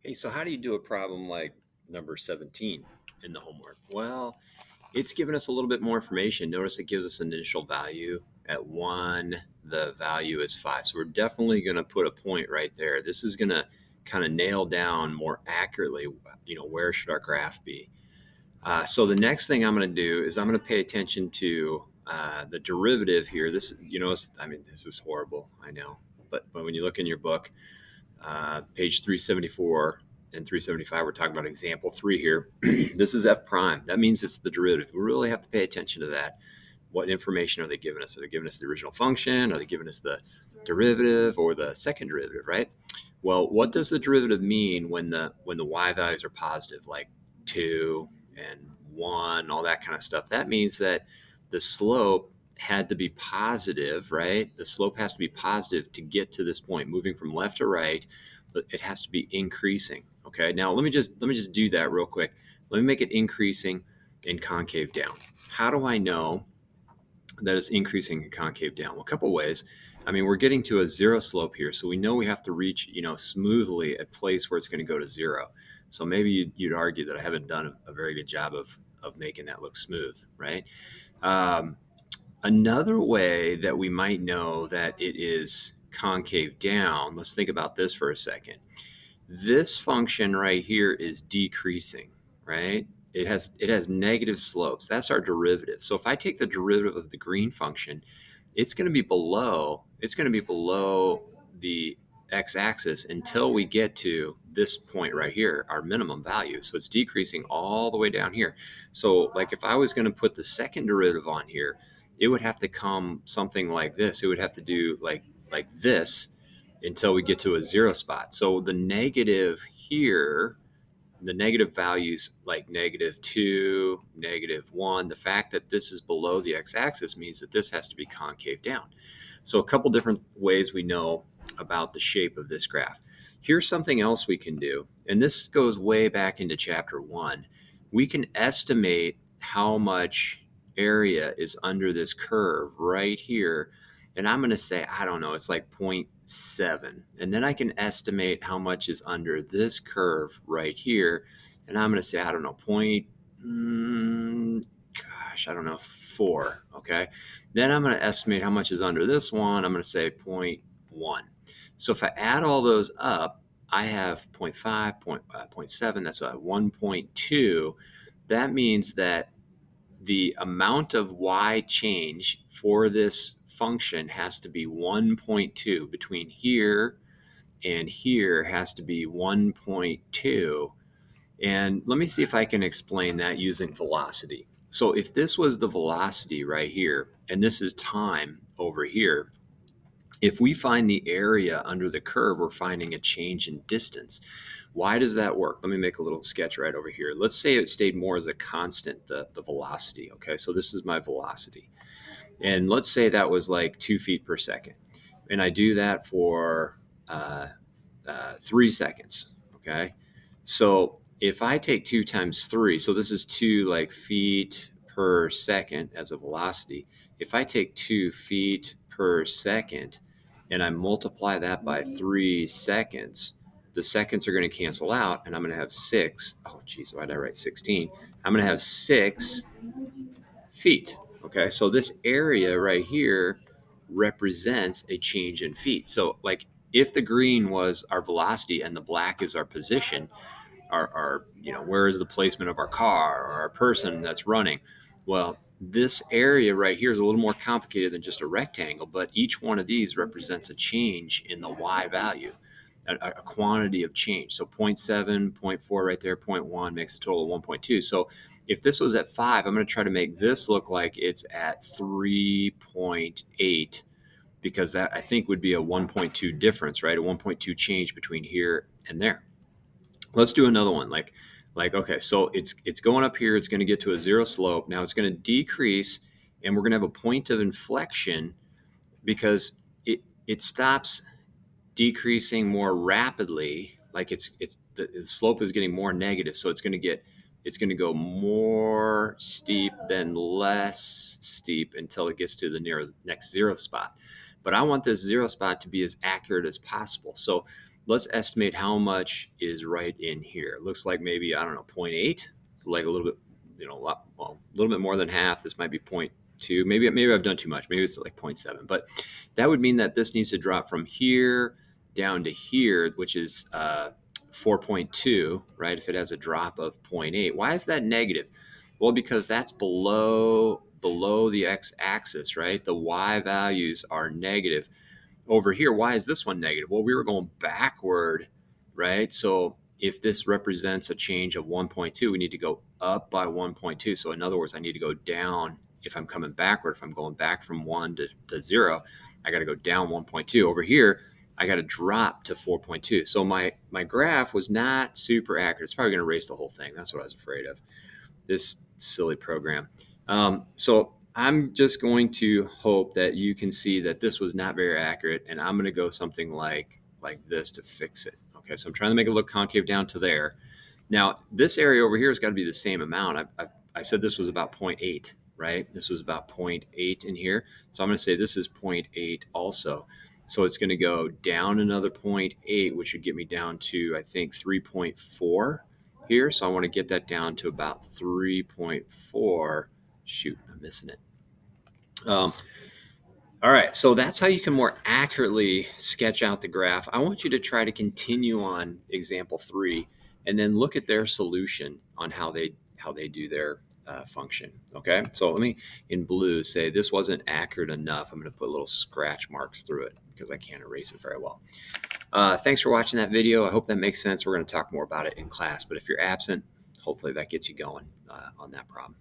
Hey, so how do you do a problem like number 17 in the homework? Well, it's given us a little bit more information. Notice it gives us an initial value at 1, the value is 5. So we're definitely going to put a point right there. This is going to kind of nail down more accurately, where should our graph be? So the next thing I'm going to do is I'm going to pay attention to the derivative here. This is horrible, I know. But when you look in your book, page 374 and 375, we're talking about example 3 here. This is f prime. That means it's the derivative. We really have to pay attention to that. What information are they giving us? Are they giving us the original function? Are they giving us the derivative or the second derivative, right? Well, what does the derivative mean when the y values are positive, like 2 and 1, all that kind of stuff? That means that the slope had to be positive, right? The slope has to be positive to get to this point, moving from left to right. It has to be increasing. Okay. Now let me just do that real quick. Let me make it increasing and concave down. How do I know that it's increasing and concave down? Well, a couple ways. I mean, we're getting to a zero slope here, so we know we have to reach, smoothly a place where it's going to go to zero. So maybe you'd argue that I haven't done a very good job of making that look smooth, right? Another way that we might know that it is concave down, let's think about this for a second. This function right here is decreasing, right? It has negative slopes. That's our derivative. So if I take the derivative of the green function, it's going to be below the x-axis until we get to this point right here, our minimum value. So it's decreasing all the way down here. So like if I was going to put the second derivative on here, it would have to come something like this. It would have to do like this until we get to a zero spot. So the negative here, the negative values like -2, -1, the fact that this is below the x-axis means that this has to be concave down. So a couple different ways we know about the shape of this graph. Here's something else we can do, and this goes way back into chapter 1. We can estimate how much area is under this curve right here, and I'm going to say, I don't know, it's like 0.7. And then I can estimate how much is under this curve right here, and I'm going to say, I don't know, I don't know, 4. Okay. Then I'm going to estimate how much is under this one. I'm going to say 0.1. So if I add all those up, I have 0.5, 0.7. That's 1.2. That means that the amount of y change for this function has to be 1.2. Between here and here has to be 1.2. And let me see if I can explain that using velocity. So if this was the velocity right here, and this is time over here, if we find the area under the curve, we're finding a change in distance. Why does that work? Let me make a little sketch right over here. Let's say it stayed more as a constant, the velocity. Okay, so this is my velocity. And let's say that was like 2 feet per second. And I do that for 3 seconds. Okay, so if I take 2 times 3, so this is 2 like feet per second as a velocity. If I take 2 feet per second and I multiply that by 3 seconds, the seconds are going to cancel out, and I'm going to have 6. Oh, geez, why did I write 16? I'm going to have 6 feet. Okay, so this area right here represents a change in feet. So, like, if the green was our velocity and the black is our position, our where is the placement of our car or our person that's running? Well, this area right here is a little more complicated than just a rectangle, but each one of these represents a change in the y value, a quantity of change. So 0.7, 0.4 right there, 0.1 makes a total of 1.2. So if this was at 5, I'm going to try to make this look like it's at 3.8, because that I think would be a 1.2 difference, right? A 1.2 change between here and there. Let's do another one. Okay, so it's going up here. It's going to get to a zero slope. Now it's going to decrease, and we're going to have a point of inflection because it stops decreasing more rapidly. Like the slope is getting more negative, so it's going to go more steep, then less steep until it gets to the next zero spot. But I want this zero spot to be as accurate as possible. So let's estimate how much is right in here. It looks like maybe, I don't know, 0.8. It's like a little bit, a little bit more than half. This might be 0.2. Maybe I've done too much. Maybe it's like 0.7. But that would mean that this needs to drop from here down to here, which is 4.2, right? If it has a drop of 0.8. Why is that negative? Well, because that's below the x-axis, right? The y values are negative. Over here, why is this one negative? Well, we were going backward, right? So if this represents a change of 1.2, we need to go up by 1.2. So in other words, I need to go down if I'm coming backward. If I'm going back from 1 to 0, I got to go down 1.2. Over here, I got to drop to 4.2. So my graph was not super accurate. It's probably going to erase the whole thing. That's what I was afraid of, this silly program. So I'm just going to hope that you can see that this was not very accurate, and I'm going to go something like this to fix it. Okay, so I'm trying to make it look concave down to there. Now, this area over here has got to be the same amount. I said this was about 0.8, right? This was about 0.8 in here. So I'm going to say this is 0.8 also. So it's going to go down another 0.8, which would get me down to, I think, 3.4 here. So I want to get that down to about 3.4. Shoot, I'm missing it. All right, so that's how you can more accurately sketch out the graph. I want you to try to continue on example 3 and then look at their solution on how they do their function. Okay, so let me, in blue, say this wasn't accurate enough. I'm going to put little scratch marks through it because I can't erase it very well. Thanks for watching that video. I hope that makes sense. We're going to talk more about it in class, but if you're absent, hopefully that gets you going on that problem.